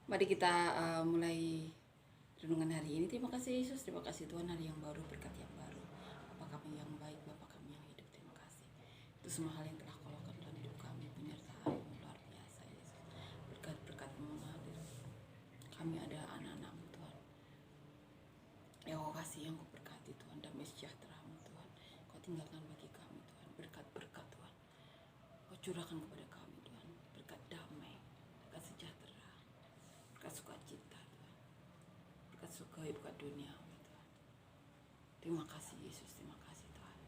Mari kita mulai renungan hari ini. Terima kasih Yesus, terima kasih Tuhan, hari yang baru, berkat yang baru. Bapa kami yang baik, Bapa kami yang hidup, terima kasih. Itu semua hal yang telah Kau lakukan dalam hidup kami, penyertaan-Mu luar biasa Yesus. Berkat-berkat-Mu mengalir. Kami ada anak-anak-Mu Tuhan. Yang Kau kasih, yang Kau berkati Tuhan, damai sejahtera-Mu Tuhan. Kau tinggalkan bagi kami Tuhan, berkat-berkat Tuhan. Kau curahkan kepada kami Tuhan, berkat damai, berkat sejahtera, berkat sukacita Tuhan, berkat surgawi, berkat duniawi Tuhan. Terima kasih Yesus, terima kasih Tuhan.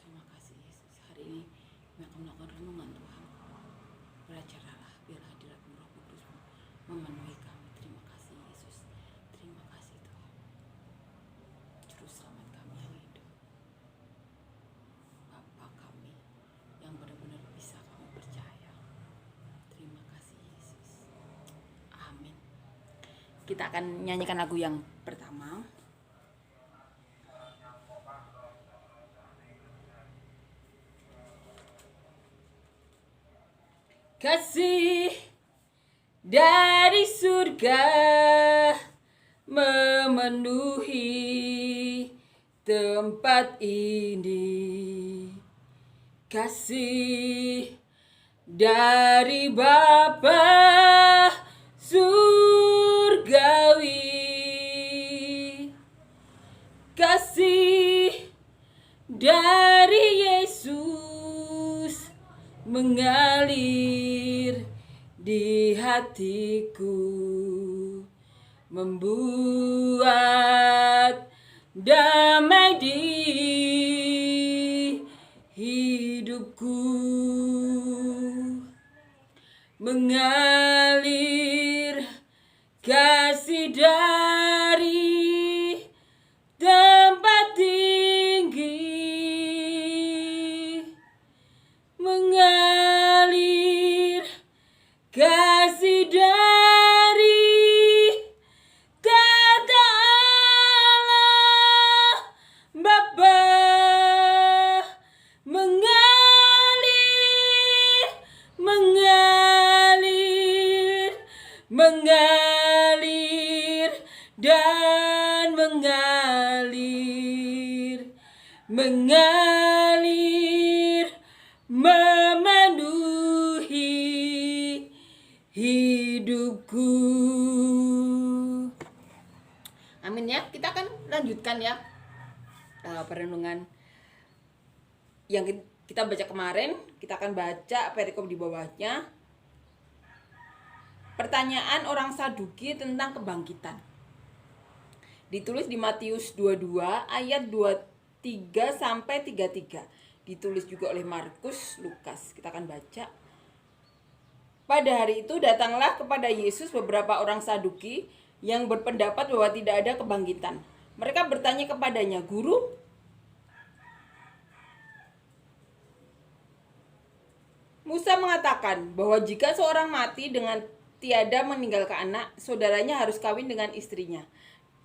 Terima kasih Yesus. Hari ini kami akan melakukan renungan Tuhan. Beracaralah, biar hadirat-Mu Roh Kudus-Mu memenuhi kami. Terima kasih Yesus. Terima kasih Tuhan. Juru selamat kami yang hidup, Bapa kami yang benar-benar bisa kami percaya. Terima kasih Yesus. Amin. Kita akan nyanyikan lagu yang pertama. Kasih dari surga memenuhi tempat ini. Kasih dari Bapa surgawi. Kasih dari Yesus mengalir di hatiku, membuat damai di hidupku, mengalir kasih dari tempat tinggi, mengalir kasih dari tata Allah Bapa, mengalir, mengalir, mengalir dan mengalir, mengalir memenuhi hidupku. Amin ya. Kita akan lanjutkan ya perenungan yang kita baca kemarin. Kita akan baca perikop di bawahnya. Pertanyaan orang Saduki tentang kebangkitan. Ditulis di Matius 22 ayat 23 sampai 33. Ditulis juga oleh Markus, Lukas. Kita akan baca. Pada hari itu datanglah kepada Yesus beberapa orang Saduki yang berpendapat bahwa tidak ada kebangkitan. Mereka bertanya kepadanya, "Guru, Musa mengatakan bahwa jika seorang mati dengan tiada meninggalkan anak, saudaranya harus kawin dengan istrinya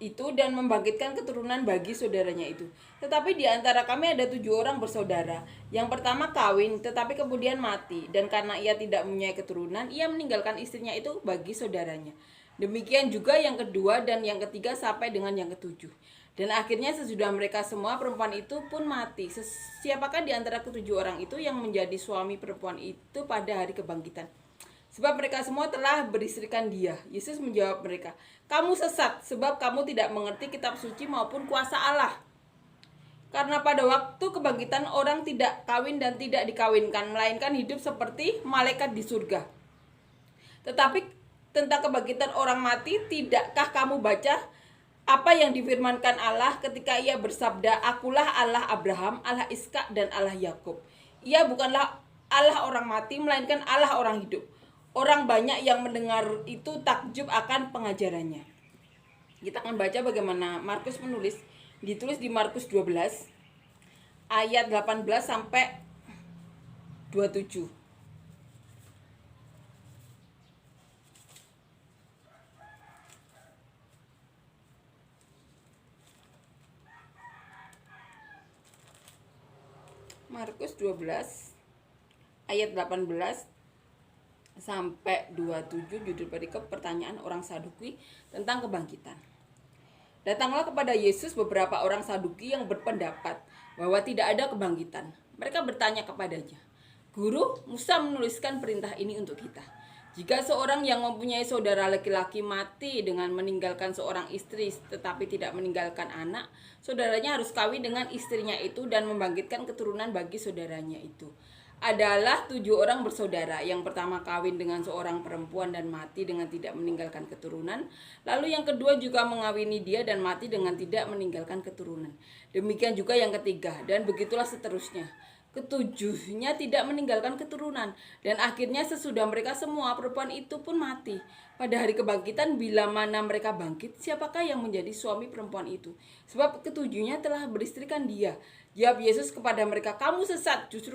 itu dan membangkitkan keturunan bagi saudaranya itu. Tetapi di antara kami ada 7 orang bersaudara. Yang pertama kawin, tetapi kemudian mati, dan karena ia tidak mempunyai keturunan, ia meninggalkan istrinya itu bagi saudaranya. Demikian juga yang kedua dan yang ketiga sampai dengan yang ketujuh. Dan akhirnya sesudah mereka semua, perempuan itu pun mati. Siapakah di antara ketujuh orang itu yang menjadi suami perempuan itu pada hari kebangkitan? Sebab mereka semua telah beristrikan dia." Yesus menjawab mereka, "Kamu sesat, sebab kamu tidak mengerti kitab suci maupun kuasa Allah. Karena pada waktu kebangkitan orang tidak kawin dan tidak dikawinkan, melainkan hidup seperti malaikat di surga. Tetapi tentang kebangkitan orang mati, tidakkah kamu baca apa yang difirmankan Allah ketika ia bersabda, 'Akulah Allah Abraham, Allah Ishak dan Allah Yakub.' Ia bukanlah Allah orang mati, melainkan Allah orang hidup." Orang banyak yang mendengar itu takjub akan pengajarannya. Kita akan baca bagaimana Markus menulis. Ditulis di Markus 12 ayat 18 sampai 27. Markus 12 ayat 18 sampai 27, judul perikop pertanyaan orang Saduki tentang kebangkitan. Datanglah kepada Yesus beberapa orang Saduki yang berpendapat bahwa tidak ada kebangkitan. Mereka bertanya kepadanya, "Guru, Musa menuliskan perintah ini untuk kita. Jika seorang yang mempunyai saudara laki-laki mati dengan meninggalkan seorang istri tetapi tidak meninggalkan anak, saudaranya harus kawin dengan istrinya itu dan membangkitkan keturunan bagi saudaranya itu. Adalah 7 orang bersaudara. Yang pertama kawin dengan seorang perempuan dan mati dengan tidak meninggalkan keturunan. Lalu yang kedua juga mengawini dia dan mati dengan tidak meninggalkan keturunan. Demikian juga yang ketiga, dan begitulah seterusnya. Ketujuhnya tidak meninggalkan keturunan, dan akhirnya sesudah mereka semua, perempuan itu pun mati. Pada hari kebangkitan, bila mana mereka bangkit, siapakah yang menjadi suami perempuan itu? Sebab ketujuhnya telah beristrikan dia." Jawab Yesus kepada mereka, "Kamu sesat, justru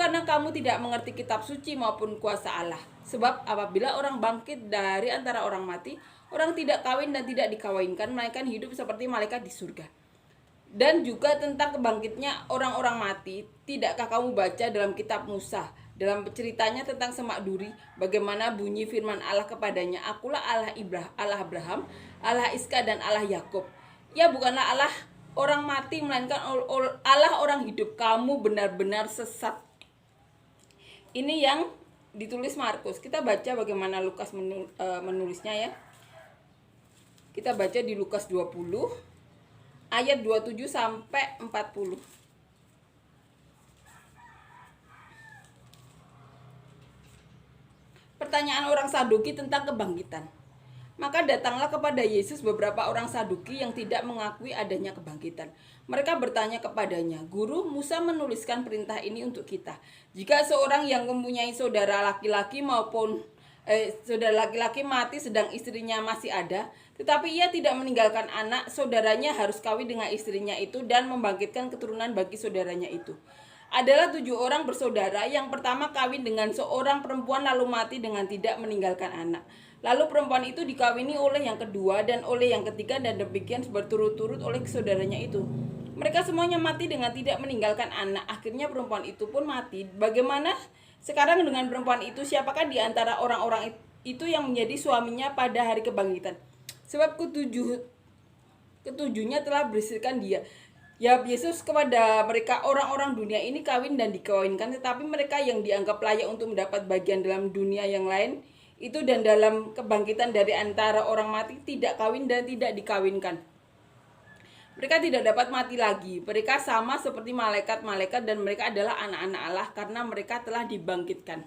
karena kamu tidak mengerti kitab suci maupun kuasa Allah. Sebab apabila orang bangkit dari antara orang mati, orang tidak kawin dan tidak dikawinkan, melainkan hidup seperti malaikat di surga. Dan juga tentang kebangkitnya orang-orang mati, tidakkah kamu baca dalam kitab Musa, dalam ceritanya tentang semak duri, bagaimana bunyi firman Allah kepadanya, 'Akulah Allah Abraham, Allah Iska dan Allah Yakub.' Ia bukanlah Allah orang mati, melainkan Allah orang hidup. Kamu benar-benar sesat." Ini yang ditulis Markus. Kita baca bagaimana Lukas menulisnya ya. Kita baca di Lukas 20 ayat 27 sampai 40. Pertanyaan orang Saduki tentang kebangkitan. Maka datanglah kepada Yesus beberapa orang Saduki yang tidak mengakui adanya kebangkitan. Mereka bertanya kepadanya, "Guru, Musa menuliskan perintah ini untuk kita. Jika seorang yang mempunyai saudara laki-laki mati sedang istrinya masih ada, tetapi ia tidak meninggalkan anak, saudaranya harus kawin dengan istrinya itu dan membangkitkan keturunan bagi saudaranya itu. Adalah 7 orang bersaudara. Yang pertama kawin dengan seorang perempuan lalu mati dengan tidak meninggalkan anak. Lalu perempuan itu dikawini oleh yang kedua dan oleh yang ketiga dan demikian berturut-turut oleh saudaranya itu. Mereka semuanya mati dengan tidak meninggalkan anak. Akhirnya perempuan itu pun mati. Bagaimana sekarang dengan perempuan itu? Siapakah di antara orang-orang itu yang menjadi suaminya pada hari kebangkitan? Sebab ketujuhnya telah beristrikan dia." Ya, Yesus kepada mereka, "Orang-orang dunia ini kawin dan dikawinkan, tetapi mereka yang dianggap layak untuk mendapat bagian dalam dunia yang lain itu dan dalam kebangkitan dari antara orang mati tidak kawin dan tidak dikawinkan. Mereka tidak dapat mati lagi. Mereka sama seperti malaikat-malaikat dan mereka adalah anak-anak Allah karena mereka telah dibangkitkan."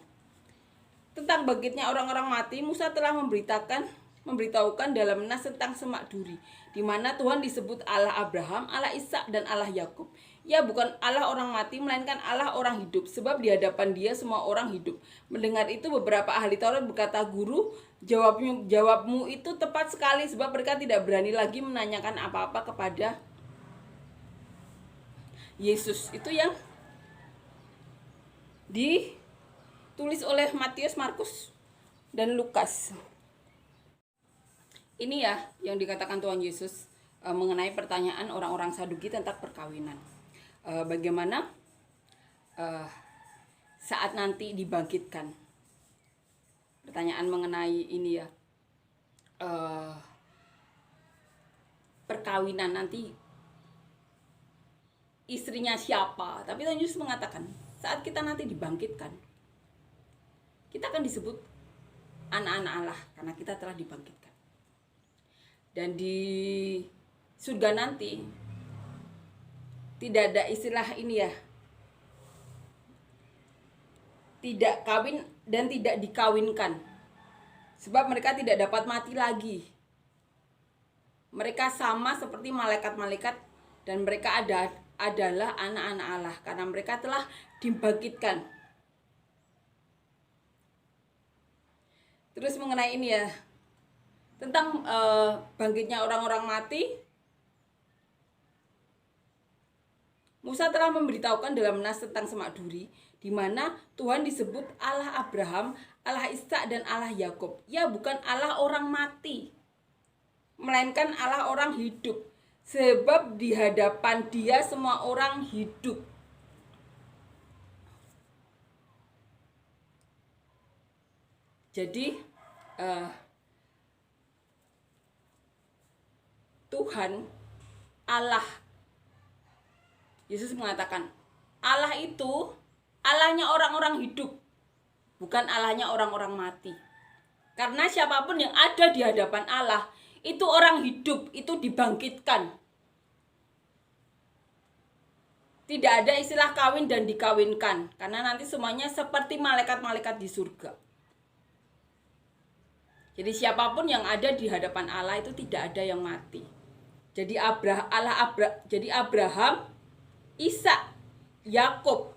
Tentang bangkitnya orang-orang mati, Musa telah memberitahukan dalam Nas tentang semak duri, di mana Tuhan disebut Allah Abraham, Allah Ishak dan Allah Yakub. Ia bukan Allah orang mati, melainkan Allah orang hidup, sebab di hadapan Dia semua orang hidup. Mendengar itu beberapa ahli Taurat berkata, "Guru, jawabmu itu tepat sekali, sebab mereka tidak berani lagi menanyakan apa-apa kepada Yesus." Itu yang ditulis oleh Matius, Markus, dan Lukas. Ini ya yang dikatakan Tuhan Yesus mengenai pertanyaan orang-orang Saduki tentang perkawinan. Bagaimana saat nanti dibangkitkan. Pertanyaan mengenai ini ya, perkawinan nanti istrinya siapa. Tapi Tuhan Yesus mengatakan saat kita nanti dibangkitkan, kita akan disebut anak-anak Allah karena kita telah dibangkitkan. Dan di surga nanti tidak ada istilah ini ya, tidak kawin dan tidak dikawinkan, sebab mereka tidak dapat mati lagi. Mereka sama seperti malaikat-malaikat dan mereka adalah anak-anak Allah karena mereka telah dibangkitkan. Terus mengenai ini ya, tentang bangkitnya orang-orang mati, Musa telah memberitahukan dalam Nas tentang semak duri, di mana Tuhan disebut Allah Abraham, Allah Ishak dan Allah Yakub. Ia bukan Allah orang mati, melainkan Allah orang hidup, sebab di hadapan Dia semua orang hidup. Jadi Tuhan Allah, Yesus mengatakan Allah itu Allahnya orang-orang hidup, bukan Allahnya orang-orang mati. Karena siapapun yang ada di hadapan Allah itu orang hidup, itu dibangkitkan. Tidak ada istilah kawin dan dikawinkan, karena nanti semuanya seperti malaikat-malaikat di surga. Jadi siapapun yang ada di hadapan Allah itu tidak ada yang mati. Jadi Abraham, Ishak, Yakub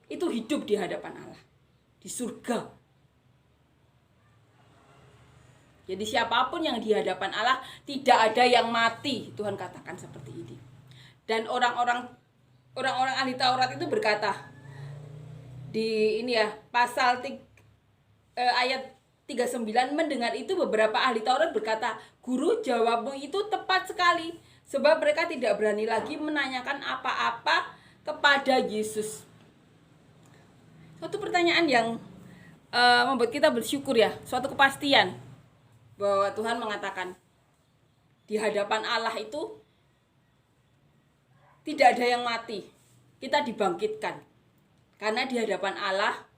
itu hidup di hadapan Allah di surga. Jadi siapapun yang di hadapan Allah tidak ada yang mati. Tuhan katakan seperti ini. Dan orang-orang ahli Taurat itu berkata di ini ya, pasal ayat 39, mendengar itu beberapa ahli Taurat berkata, "Guru, jawabmu itu tepat sekali, sebab mereka tidak berani lagi menanyakan apa-apa kepada Yesus." Suatu pertanyaan yang membuat kita bersyukur ya, suatu kepastian bahwa Tuhan mengatakan di hadapan Allah itu tidak ada yang mati. Kita dibangkitkan. Karena di hadapan Allah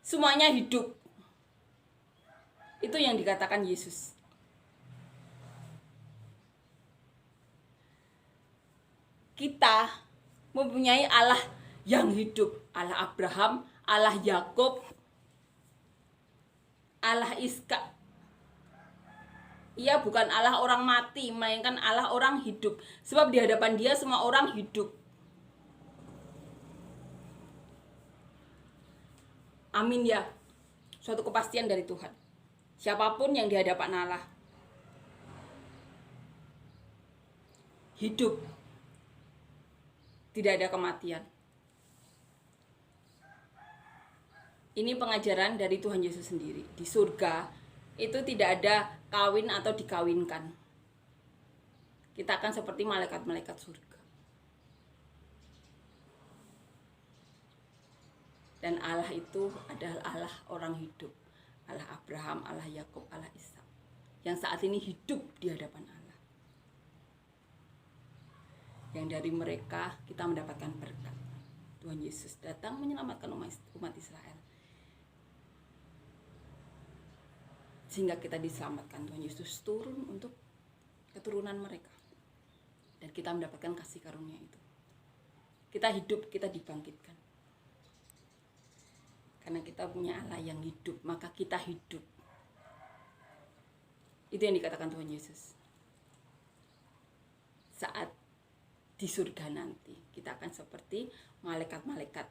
semuanya hidup. Itu yang dikatakan Yesus. Kita mempunyai Allah yang hidup. Allah Abraham, Allah Yakub, Allah Ishak. Ia bukan Allah orang mati, melainkan Allah orang hidup. Sebab di hadapan Dia semua orang hidup. Amin ya. Suatu kepastian dari Tuhan. Siapapun yang di hadapan Allah hidup. Tidak ada kematian. Ini pengajaran dari Tuhan Yesus sendiri. Di surga itu tidak ada kawin atau dikawinkan. Kita akan seperti malaikat-malaikat surga. Dan Allah itu adalah Allah orang hidup. Allah Abraham, Allah Yakub, Allah Ishak. Yang saat ini hidup di hadapan Allah. Yang dari mereka kita mendapatkan berkat. Tuhan Yesus datang menyelamatkan umat Israel. Sehingga kita diselamatkan. Tuhan Yesus turun untuk keturunan mereka. Dan kita mendapatkan kasih karunia itu. Kita hidup, kita dibangkitkan. Karena kita punya Allah yang hidup, maka kita hidup. Itu yang dikatakan Tuhan Yesus. Saat di surga nanti, kita akan seperti malaikat-malaikat.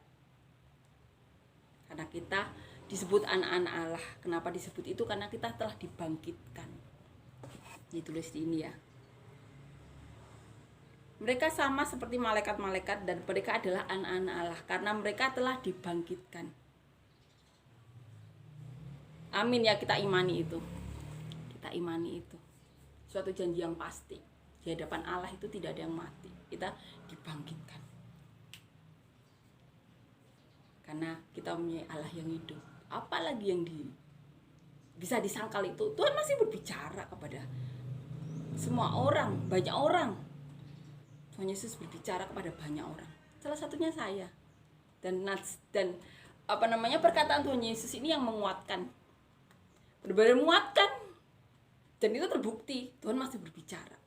Karena kita disebut anak-anak Allah. Kenapa disebut itu? Karena kita telah dibangkitkan. Ditulis di ini ya. Mereka sama seperti malaikat-malaikat dan mereka adalah anak-anak Allah karena mereka telah dibangkitkan. Amin ya, kita imani itu. Kita imani itu. Suatu janji yang pasti. Di hadapan Allah itu tidak ada yang mati. Kita dibangkitkan. Karena kita punya Allah yang hidup. Apalagi yang bisa disangkal itu. Tuhan masih berbicara kepada semua orang, banyak orang. Tuhan Yesus berbicara kepada banyak orang. Salah satunya saya. Dan perkataan Tuhan Yesus ini yang menguatkan. Benar-benar menguatkan. Dan itu terbukti. Tuhan masih berbicara.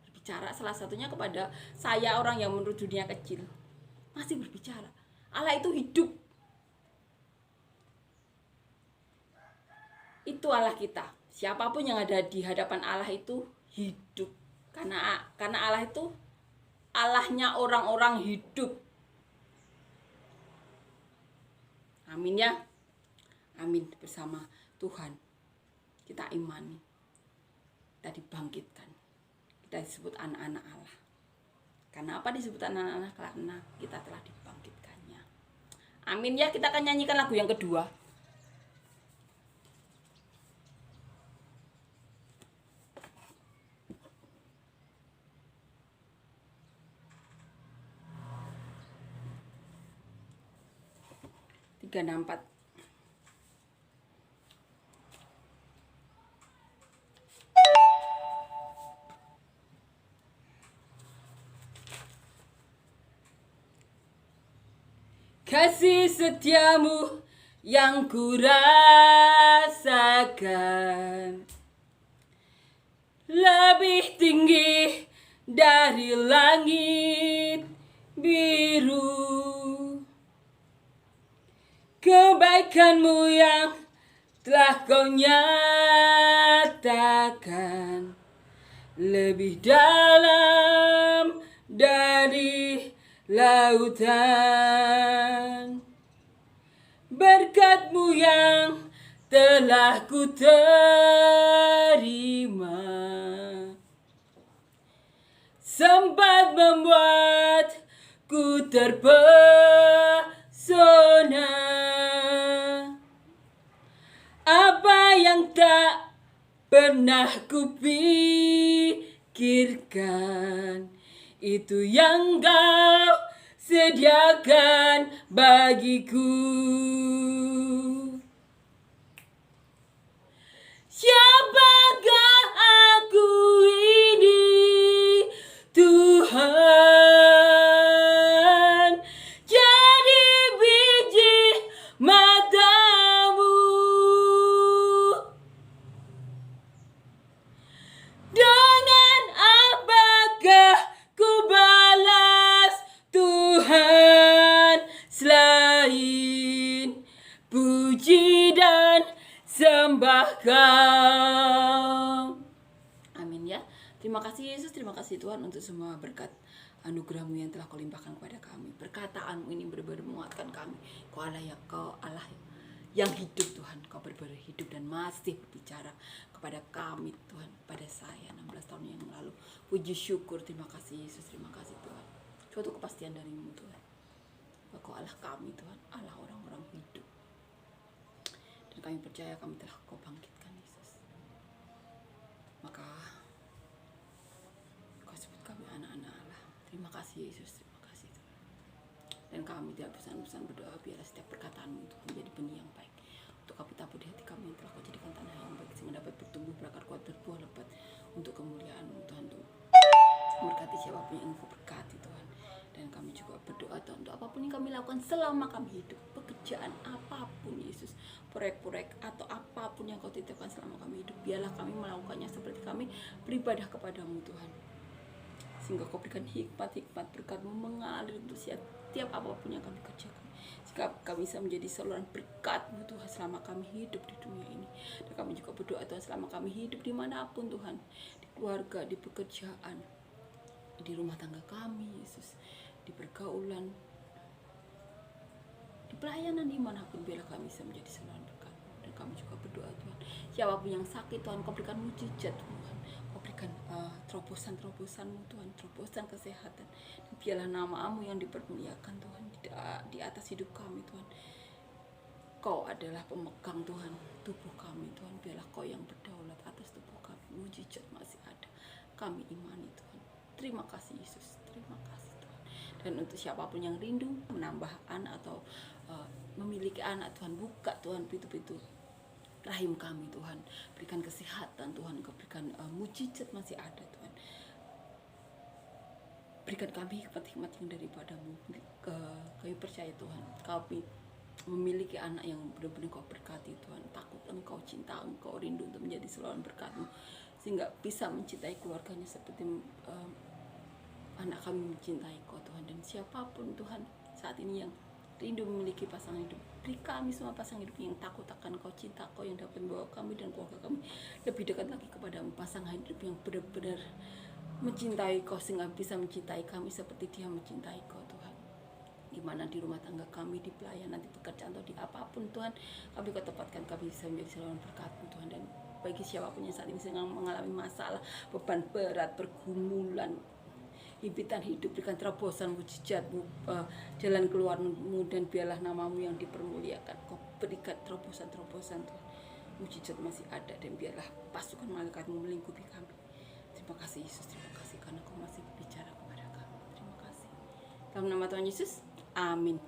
Berbicara salah satunya kepada saya, orang yang menurut dunia kecil. Masih berbicara. Allah itu hidup. Itu Allah kita. Siapapun yang ada di hadapan Allah itu hidup. Karena Allah itu Allahnya orang-orang hidup. Amin ya. Amin. Bersama Tuhan kita imani. Kita dibangkitkan. Kita disebut anak-anak Allah. Karena apa disebut anak-anak? Karena kita telah dibangkitkannya. Amin ya. Kita akan nyanyikan lagu yang kedua. Tiga, 4. kasih setiamu yang ku rasakan lebih tinggi dari langit biru. Kebaikanmu yang telah kau nyatakan lebih dalam dari lautan. Berkat-Mu yang telah ku terima sempat membuatku terpesona. Apa yang tak pernah kupikirkan, itu yang Kau sediakan bagiku. Siapakah aku ini, Tuhan? Jadi biji mata-Mu. Dengan apakah ku balas, Tuhan, selain puji dan sembah Kau. Amin ya. Terima kasih Yesus, terima kasih Tuhan untuk semua berkat anugerah-Mu yang telah Kau limpahkan kepada kami. Perkataan-Mu ini benar-benar menguatkan kami. Kau Allah ya, Kau Allah yang hidup Tuhan. Kau benar-benar hidup dan masih berbicara kepada kami Tuhan, pada saya 16 tahun yang lalu. Puji syukur, terima kasih Yesus, terima kasih Tuhan. Suatu kepastian dari-Mu Tuhan, bahwa Kau Allah kami Tuhan, Allah orang-orang hidup. Dan kami percaya kami telah Kau bangkitkan Yesus. Maka Kau sebut kami anak-anak Allah. Terima kasih Yesus, terima kasih Tuhan. Dan kami tidak bosan-bosan berdoa biarlah setiap perkataan-Mu itu menjadi benih yang baik. Untuk kami tabur di hati kami yang telah Kau jadikan tanah yang baik, sehingga dapat bertumbuh berakar kuat berbuah lebat untuk kemuliaan-Mu Tuhan. Untuk memberkati siapapun yang Kau berkati Tuhan. Dan kami juga berdoa Tuhan, untuk apapun yang kami lakukan selama kami hidup, pekerjaan apapun Yesus, proyek-proyek atau apapun yang Kau titipkan selama kami hidup, biarlah kami melakukannya seperti kami beribadah kepada-Mu Tuhan. Sehingga Kau berikan hikmat-hikmat berkat-Mu mengalir untuk setiap apapun yang kami kerjakan. Sehingga kami bisa menjadi saluran berkat-Mu Tuhan selama kami hidup di dunia ini. Dan kami juga berdoa Tuhan, selama kami hidup dimanapun Tuhan, di keluarga, di pekerjaan, di rumah tangga kami Yesus, di pergaulan, di pelayanan dimanapun, biarlah kami bisa menjadi saluran berkat. Dan kami juga berdoa Tuhan, siapapun yang sakit Tuhan, Kau berikan mujizat Tuhan, Kau berikan terobosan-terobosan-Mu Tuhan, terobosan kesehatan. Dan biarlah nama-Mu yang dipermuliakan Tuhan di atas hidup kami Tuhan. Kau adalah pemegang Tuhan tubuh kami Tuhan, biarlah Kau yang berdaulat atas tubuh kami. Mujizat masih ada, kami imani Tuhan. Terima kasih Yesus, terima kasih Tuhan. Dan untuk siapapun yang rindu menambah anak atau memiliki anak Tuhan, buka Tuhan pintu-pintu rahim kami Tuhan, berikan kesehatan Tuhan, Kau berikan mujizat masih ada Tuhan. Berikan kami hikmat-hikmat yang daripada-Mu. Kami percaya Tuhan, kami memiliki anak yang benar-benar Kau berkati Tuhan, takut Engkau, cinta Engkau, rindu untuk menjadi saluran berkat-Mu, sehingga bisa mencintai keluarganya seperti anak kami mencintai Kau Tuhan. Dan siapapun Tuhan saat ini yang rindu memiliki pasangan hidup, beri kami semua pasangan hidup yang takut akan Kau, cinta Kau, yang dapat membawa kami dan keluarga kami lebih dekat lagi kepada-Mu. Pasangan hidup yang benar-benar mencintai Kau, sehingga bisa mencintai kami seperti Dia mencintai Kau Tuhan. Gimana di rumah tangga kami, di pelayanan, di pekerjaan, atau di apapun Tuhan, kami Kau tempatkan, kami bisa menjadi saluran berkat-Mu Tuhan. Dan bagi siapapun yang saat ini sedang mengalami masalah, beban berat, pergumulan, himpitan hidup, berikan terobosan, mujizat-Mu, jalan keluar-Mu, dan biarlah nama-Mu yang dipermuliakan. Kau berikan terobosan-terobosan Tuhan. Mujizat masih ada, dan biarlah pasukan malaikat-Mu melingkupi kami. Terima kasih Yesus, terima kasih karena Kau masih berbicara kepada kami. Terima kasih. Dalam nama Tuhan Yesus, amin.